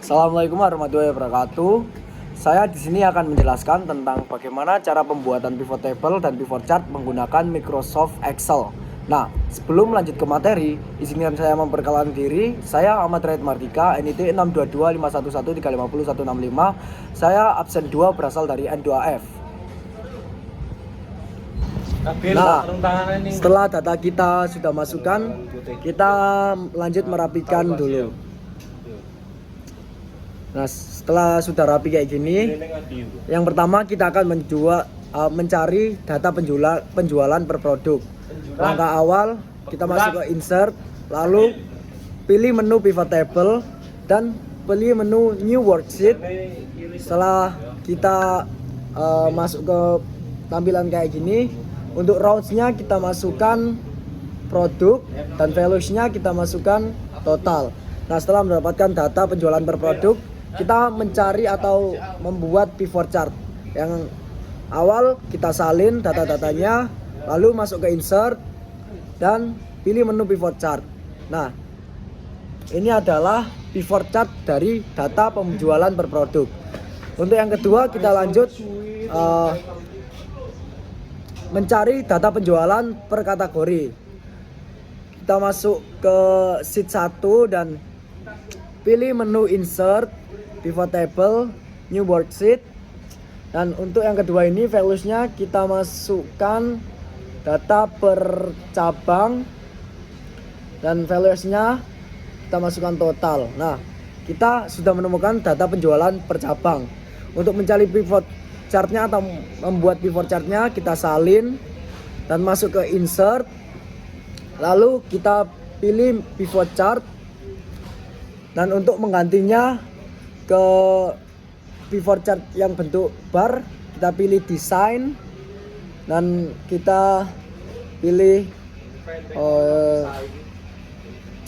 Assalamualaikum warahmatullahi wabarakatuh. Saya di sini akan menjelaskan tentang bagaimana cara pembuatan pivot table dan pivot chart menggunakan Microsoft Excel. Nah, sebelum lanjut ke materi, izinkan saya memperkenalkan diri. Saya Ahmad Raid Mardika, NIT 62251135165. Saya absen 2 berasal dari N2F. Nah, setelah data kita sudah masukkan, kita lanjut merapikan dulu. Nah, setelah sudah rapi kayak gini, yang pertama kita akan mencari data penjualan per produk. Langkah awal kita masuk ke insert, lalu pilih menu pivot table dan pilih menu new worksheet. Setelah kita masuk ke tampilan kayak gini, untuk rows-nya kita masukkan produk dan values-nya kita masukkan total. Nah, setelah mendapatkan data penjualan per produk, kita mencari atau membuat pivot chart. Yang awal kita salin data-datanya, lalu masuk ke insert dan pilih menu pivot chart. Nah, ini adalah pivot chart dari data penjualan per produk. Untuk yang kedua kita lanjut mencari data penjualan per kategori. Kita masuk ke sheet 1 dan pilih menu insert, pivot table, new worksheet. Dan untuk yang kedua ini values-nya kita masukkan data per cabang dan values-nya kita masukkan total. Nah, kita sudah menemukan data penjualan per cabang. Untuk mencari pivot chart-nya atau membuat pivot chart-nya, kita salin dan masuk ke insert. Lalu kita pilih pivot chart. Dan untuk menggantinya ke pivot chart yang bentuk bar, kita pilih design dan kita pilih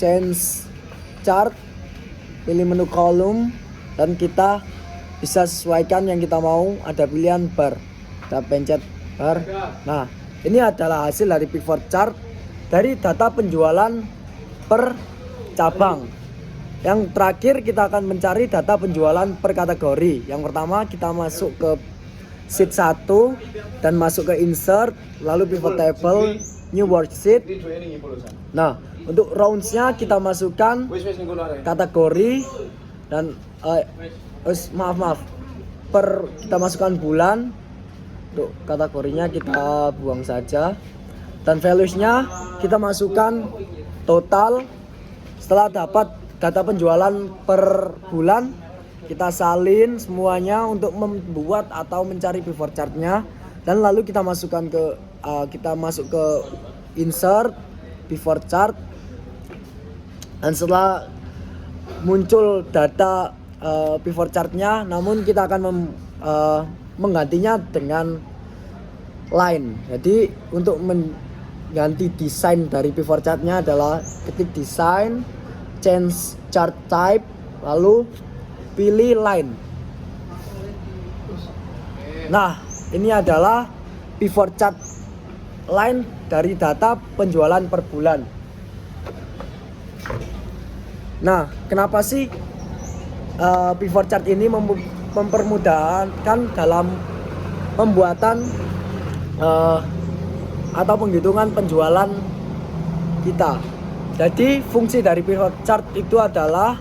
change chart, pilih menu column dan kita bisa sesuaikan yang kita mau. Ada pilihan bar, kita pencet bar. Nah, ini adalah hasil dari pivot chart dari data penjualan per cabang. Yang terakhir kita akan mencari data penjualan per kategori. Yang pertama kita masuk ke sheet 1 dan masuk ke insert, lalu pivot table, new worksheet. Nah, untuk rounds-nya kita masukkan kategori dan kita masukkan bulan. Untuk kategorinya kita buang saja. Dan values-nya kita masukkan total. Setelah dapat data penjualan per bulan, kita salin semuanya untuk membuat atau mencari pivot chart-nya, dan lalu kita masukkan ke masuk ke insert, pivot chart. Dan setelah muncul data pivot chart-nya, namun kita akan menggantinya dengan line. Jadi untuk mengganti desain dari pivot chart-nya adalah ketik design, change chart type, lalu pilih line. Nah, ini adalah pivot chart line dari data penjualan per bulan. Nah, kenapa sih pivot chart ini mempermudahkan dalam pembuatan atau penghitungan penjualan kita? Jadi fungsi dari pivot chart itu adalah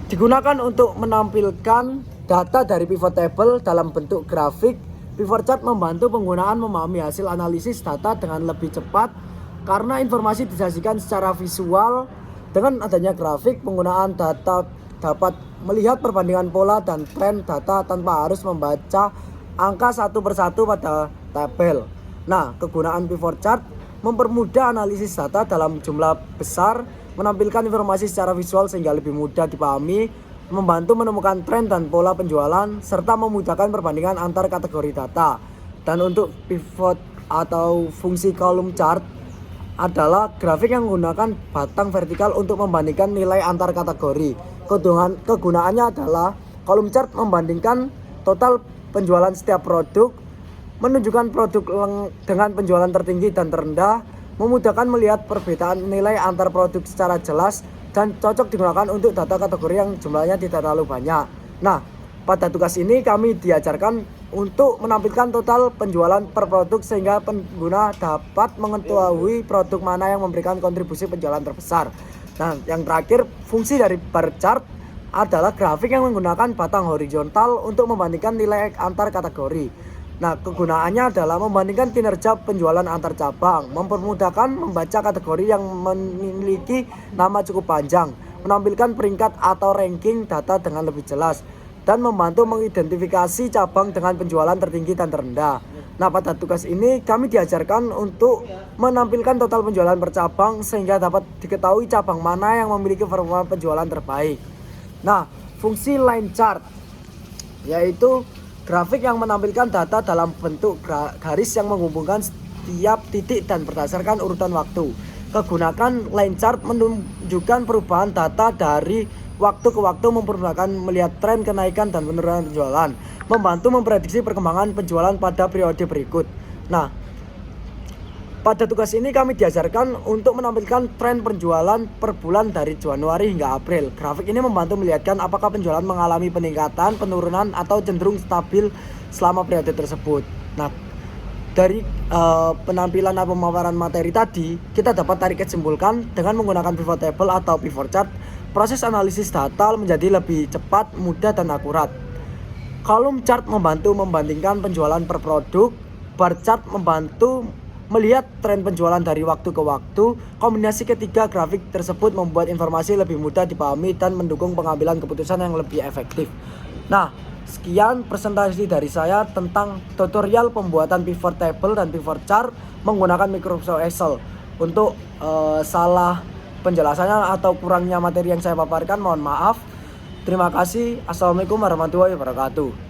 digunakan untuk menampilkan data dari pivot table dalam bentuk grafik. Pivot chart membantu penggunaan memahami hasil analisis data dengan lebih cepat karena informasi disajikan secara visual. Dengan adanya grafik, penggunaan data dapat melihat perbandingan pola dan tren data tanpa harus membaca angka satu persatu pada tabel. Nah, kegunaan pivot chart mempermudah analisis data dalam jumlah besar, menampilkan informasi secara visual sehingga lebih mudah dipahami, membantu menemukan tren dan pola penjualan, serta memudahkan perbandingan antar kategori data. Dan untuk pivot atau fungsi column chart adalah grafik yang menggunakan batang vertikal untuk membandingkan nilai antar kategori. Kegunaannya adalah column chart membandingkan total penjualan setiap produk, menunjukkan produk dengan penjualan tertinggi dan terendah, memudahkan melihat perbedaan nilai antar produk secara jelas, dan cocok digunakan untuk data kategori yang jumlahnya tidak terlalu banyak. Nah, pada tugas ini kami diajarkan untuk menampilkan total penjualan per produk sehingga pengguna dapat mengetahui produk mana yang memberikan kontribusi penjualan terbesar. Nah, yang terakhir, fungsi dari bar chart adalah grafik yang menggunakan batang horizontal untuk membandingkan nilai antar kategori. Nah, kegunaannya adalah membandingkan kinerja penjualan antar cabang, mempermudahkan membaca kategori yang memiliki nama cukup panjang, menampilkan peringkat atau ranking data dengan lebih jelas, dan membantu mengidentifikasi cabang dengan penjualan tertinggi dan terendah. Nah, pada tugas ini kami diajarkan untuk menampilkan total penjualan per cabang sehingga dapat diketahui cabang mana yang memiliki performa penjualan terbaik. Nah, fungsi line chart yaitu grafik yang menampilkan data dalam bentuk garis yang menghubungkan setiap titik dan berdasarkan urutan waktu. Kegunakan line chart menunjukkan perubahan data dari waktu ke waktu, mempermudahkan melihat tren kenaikan dan penurunan penjualan, membantu memprediksi perkembangan penjualan pada periode berikut. Nah, pada tugas ini kami diajarkan untuk menampilkan tren penjualan per bulan dari Januari hingga April. Grafik ini membantu melihatkan apakah penjualan mengalami peningkatan, penurunan, atau cenderung stabil selama periode tersebut. Nah, dari penampilan atau pemaparan materi tadi, kita dapat tarik kesimpulan dengan menggunakan pivot table atau pivot chart, proses analisis data menjadi lebih cepat, mudah, dan akurat. Kolom chart membantu membandingkan penjualan per produk, bar chart membantu melihat tren penjualan dari waktu ke waktu. Kombinasi ketiga grafik tersebut membuat informasi lebih mudah dipahami dan mendukung pengambilan keputusan yang lebih efektif. Nah, sekian presentasi dari saya tentang tutorial pembuatan pivot table dan pivot chart menggunakan Microsoft Excel. Untuk salah penjelasannya atau kurangnya materi yang saya paparkan, mohon maaf. Terima kasih. Assalamualaikum warahmatullahi wabarakatuh.